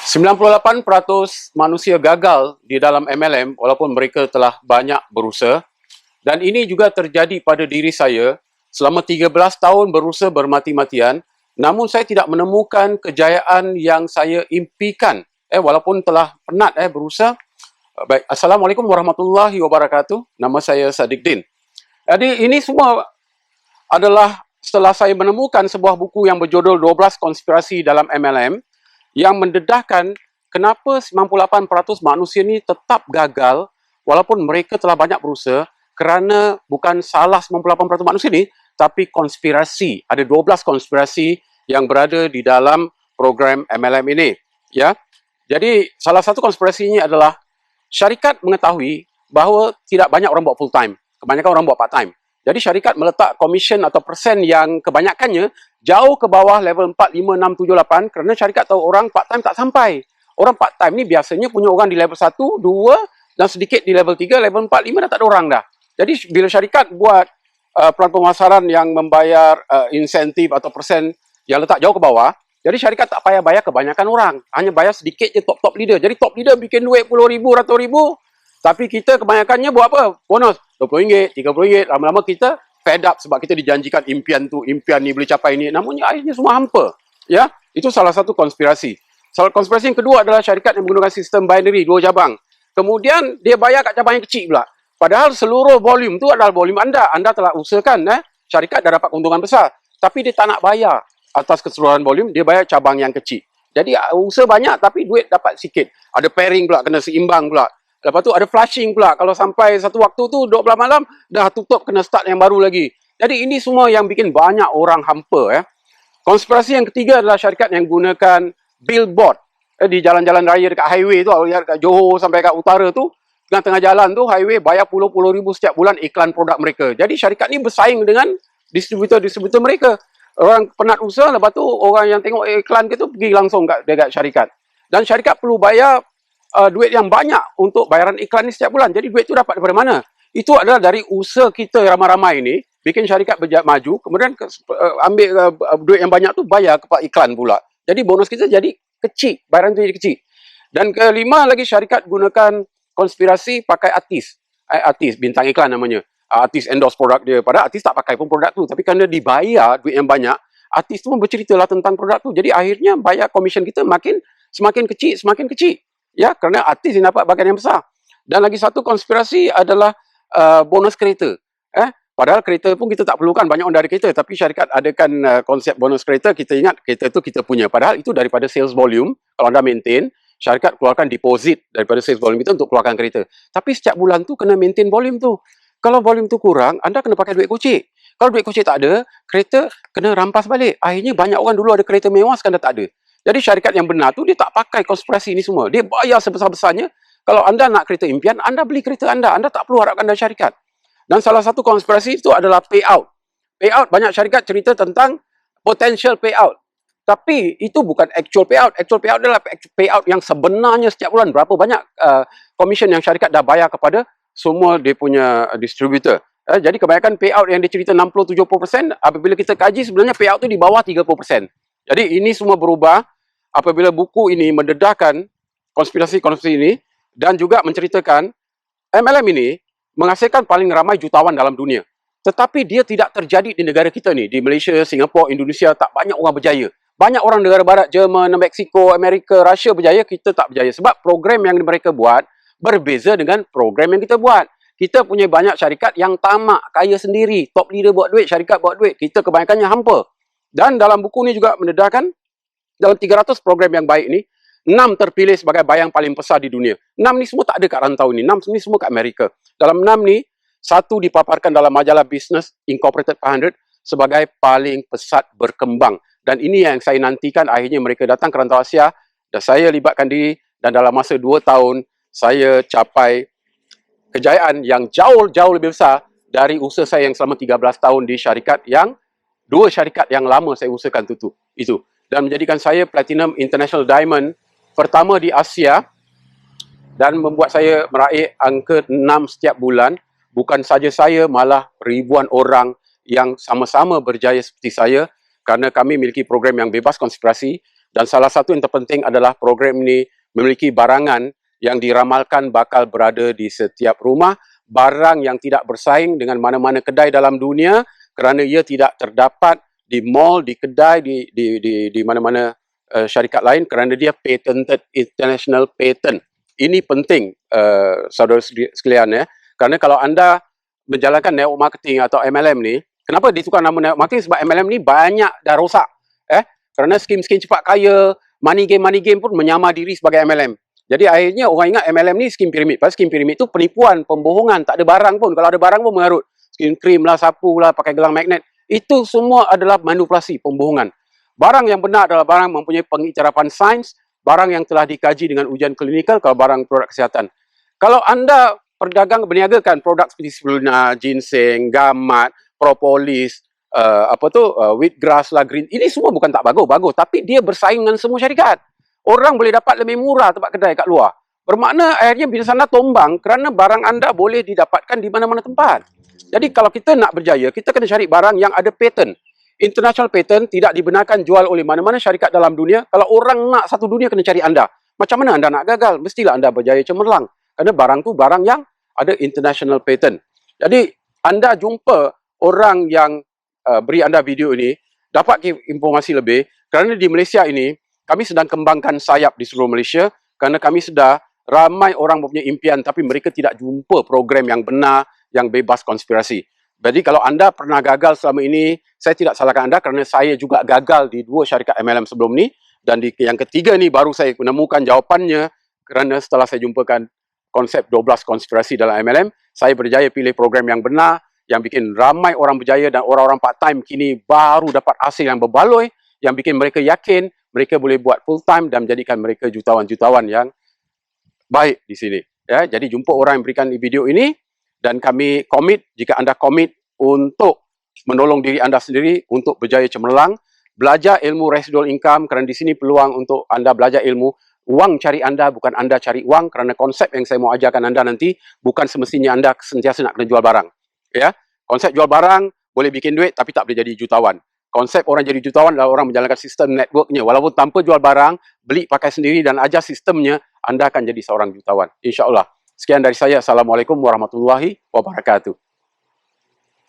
98% manusia gagal di dalam MLM walaupun mereka telah banyak berusaha, dan ini juga terjadi pada diri saya selama 13 tahun berusaha bermati-matian, namun saya tidak menemukan kejayaan yang saya impikan walaupun telah penat berusaha. Baik, Assalamualaikum warahmatullahi wabarakatuh. Nama saya Sadiq Din. Jadi ini semua adalah setelah saya menemukan sebuah buku yang berjudul 12 konspirasi dalam MLM yang mendedahkan kenapa 98% manusia ni tetap gagal walaupun mereka telah banyak berusaha, kerana bukan salah 98% manusia ni, tapi konspirasi. Ada 12 konspirasi yang berada di dalam program MLM ini. Ya. Jadi salah satu konspirasinya adalah syarikat mengetahui bahawa tidak banyak orang buat full time. Kebanyakan orang buat part time. Jadi syarikat meletak komisen atau persen yang kebanyakannya jauh ke bawah level 4, 5, 6, 7, 8 kerana syarikat tahu orang part time tak sampai. Orang part time ni biasanya punya orang di level 1, 2 dan sedikit di level 3, level 4, 5 dah tak ada orang dah. Jadi bila syarikat buat peran pemasaran yang membayar insentif atau persen yang letak jauh ke bawah, jadi syarikat tak payah bayar kebanyakan orang. Hanya bayar sedikit je top leader. Jadi top leader bikin duit RM10,000, RM100,000. Tapi kita kebanyakannya buat apa? Bonus RM20, RM30. Lama-lama kita fed up sebab kita dijanjikan impian tu, impian ni boleh capai ni. Namun akhirnya semua hampa. Ya, itu salah satu konspirasi. Salah konspirasi yang kedua adalah syarikat yang menggunakan sistem binary, 2 cabang. Kemudian dia bayar kat cabang yang kecil pula. Padahal seluruh volume tu adalah volume anda. Anda telah usahakan, syarikat dah dapat keuntungan besar. Tapi dia tak nak bayar atas keseluruhan volume, dia bayar cabang yang kecil. Jadi usaha banyak tapi duit dapat sikit. Ada pairing pula, kena seimbang pula. Lepas tu ada flushing pula. Kalau sampai satu waktu tu 12 malam dah tutup, kena start yang baru lagi. Jadi ini semua yang bikin banyak orang hampa. Konspirasi yang ketiga adalah syarikat yang gunakan billboard di jalan-jalan raya dekat highway tu, dekat Johor sampai kat utara tu, tengah-tengah jalan tu highway bayar puluh ribu setiap bulan iklan produk mereka. Jadi syarikat ni bersaing dengan distributor mereka. Orang penat usaha, lepas tu orang yang tengok iklan ke tu pergi langsung dekat syarikat. Dan syarikat perlu bayar duit yang banyak untuk bayaran iklan ni setiap bulan. Jadi duit tu dapat daripada mana? Itu adalah dari usaha kita ramai-ramai ni, bikin syarikat maju, kemudian ambil duit yang banyak tu bayar kepada iklan pula. Jadi bonus kita jadi kecil, bayaran tu jadi kecil. Dan kelima lagi, syarikat gunakan konspirasi pakai artis. Artis, bintang iklan namanya. Artis endorse produk dia. Padahal artis tak pakai pun produk tu. Tapi kerana dibayar duit yang banyak, artis tu pun berceritalah tentang produk tu. Jadi akhirnya bayar komisen kita semakin kecil. Ya, kerana artis yang dapat bagian yang besar. Dan lagi satu konspirasi adalah bonus kereta. Padahal kereta pun kita tak perlukan banyak orang dari kereta. Tapi syarikat adakan konsep bonus kereta. Kita ingat kereta tu kita punya. Padahal itu daripada sales volume. Kalau anda maintain, syarikat keluarkan deposit daripada sales volume kita untuk keluarkan kereta. Tapi setiap bulan tu kena maintain volume tu. Kalau volume tu kurang, anda kena pakai duit kocek. Kalau duit kocek tak ada, kereta kena rampas balik. Akhirnya banyak orang dulu ada kereta mewah, sekarang dah tak ada. Jadi syarikat yang benar tu, dia tak pakai konspirasi ni semua. Dia bayar sebesar-besarnya. Kalau anda nak kereta impian, anda beli kereta anda. Anda tak perlu harapkan dari syarikat. Dan salah satu konspirasi itu adalah payout. Payout, banyak syarikat cerita tentang potential payout. Tapi itu bukan actual payout. Actual payout adalah payout yang sebenarnya setiap bulan. Berapa banyak komisen yang syarikat dah bayar kepada semua dia punya distributor. Jadi kebanyakan payout yang dicerita 60-70%, apabila kita kaji sebenarnya payout tu di bawah 30%. Jadi ini semua berubah apabila buku ini mendedahkan konspirasi-konspirasi ini dan juga menceritakan MLM ini menghasilkan paling ramai jutawan dalam dunia. Tetapi dia tidak terjadi di negara kita ni. Di Malaysia, Singapura, Indonesia tak banyak orang berjaya. Banyak orang negara barat, Jerman, Mexico, Amerika, Russia berjaya, kita tak berjaya. Sebab program yang mereka buat berbeza dengan program yang kita buat. Kita punya banyak syarikat yang tamak, kaya sendiri. Top leader buat duit, syarikat buat duit. Kita kebanyakannya hampa. Dan dalam buku ni juga mendedahkan, dalam 300 program yang baik ni, 6 terpilih sebagai bayang paling besar di dunia. 6 ni semua tak ada kat rantau ni. 6 ni semua kat Amerika. Dalam 6 ni, 1 dipaparkan dalam majalah Business Incorporated 500 sebagai paling pesat berkembang. Dan ini yang saya nantikan, akhirnya mereka datang ke rantau Asia dan saya libatkan diri, dan dalam masa 2 tahun, saya capai kejayaan yang jauh lebih besar dari usaha saya yang selama 13 tahun di syarikat yang 2 syarikat yang lama saya usahakan itu. Dan menjadikan saya Platinum International Diamond pertama di Asia dan membuat saya meraih angka 6 setiap bulan. Bukan saja saya, malah ribuan orang yang sama-sama berjaya seperti saya, kerana kami memiliki program yang bebas konspirasi, Dan salah satu yang terpenting adalah program ini memiliki barangan yang diramalkan bakal berada di setiap rumah, barang yang tidak bersaing dengan mana-mana kedai dalam dunia kerana ia tidak terdapat di mall, di kedai, di mana-mana syarikat lain kerana dia patented, international patent. Ini penting, saudara sekalian, ya. Kerana kalau anda menjalankan network marketing atau MLM ni, kenapa ditukar nama network marketing? Sebab MLM ni banyak dah rosak. Kerana skim-skim cepat kaya, money game pun menyamar diri sebagai MLM. Jadi akhirnya orang ingat MLM ni skim piramid. Pasal skim piramid tu penipuan, pembohongan, tak ada barang pun. Kalau ada barang pun mengarut. Skin cream lah, sapu lah, pakai gelang magnet. Itu semua adalah manipulasi, pembohongan. Barang yang benar adalah barang mempunyai pengiktirafan sains, barang yang telah dikaji dengan ujian klinikal, kalau barang produk kesihatan. Kalau anda perdagang berniagakan produk seperti spirulina, ginseng, gamat, propolis, wheatgrass lah, green, ini semua bukan tak bagus, tapi dia bersaing dengan semua syarikat. Orang boleh dapat lebih murah tempat kedai kat luar. Bermakna akhirnya bisnes anda tombang kerana barang anda boleh didapatkan di mana-mana tempat. Jadi kalau kita nak berjaya, kita kena cari barang yang ada patent. International patent tidak dibenarkan jual oleh mana-mana syarikat dalam dunia. Kalau orang nak satu dunia, kena cari anda. Macam mana anda nak gagal? Mestilah anda berjaya cemerlang. Kerana barang tu barang yang ada international patent. Jadi anda jumpa orang yang beri anda video ini, dapat informasi lebih. Kerana di Malaysia ini, kami sedang kembangkan sayap di seluruh Malaysia kerana kami sedar ramai orang mempunyai impian tapi mereka tidak jumpa program yang benar, yang bebas konspirasi. Jadi kalau anda pernah gagal selama ini, saya tidak salahkan anda kerana saya juga gagal di 2 syarikat MLM sebelum ni, dan di yang ketiga ni baru saya menemukan jawapannya kerana setelah saya jumpakan konsep 12 konspirasi dalam MLM, saya berjaya pilih program yang benar, yang bikin ramai orang berjaya dan orang-orang part-time kini baru dapat hasil yang berbaloi, yang bikin mereka yakin mereka boleh buat full time dan menjadikan mereka jutawan-jutawan yang baik di sini. Ya, jadi jumpa orang yang berikan video ini dan kami komit, jika anda komit untuk menolong diri anda sendiri untuk berjaya cemerlang, belajar ilmu residual income kerana di sini peluang untuk anda belajar ilmu. Wang cari anda, bukan anda cari wang, kerana konsep yang saya mau ajarkan anda nanti bukan semestinya anda sentiasa nak kena jual barang. Ya, konsep jual barang boleh bikin duit tapi tak boleh jadi jutawan. Konsep orang jadi jutawan adalah orang menjalankan sistem networknya. Walaupun tanpa jual barang, beli pakai sendiri dan ajar sistemnya, anda akan jadi seorang jutawan. InsyaAllah. Sekian dari saya. Assalamualaikum warahmatullahi wabarakatuh.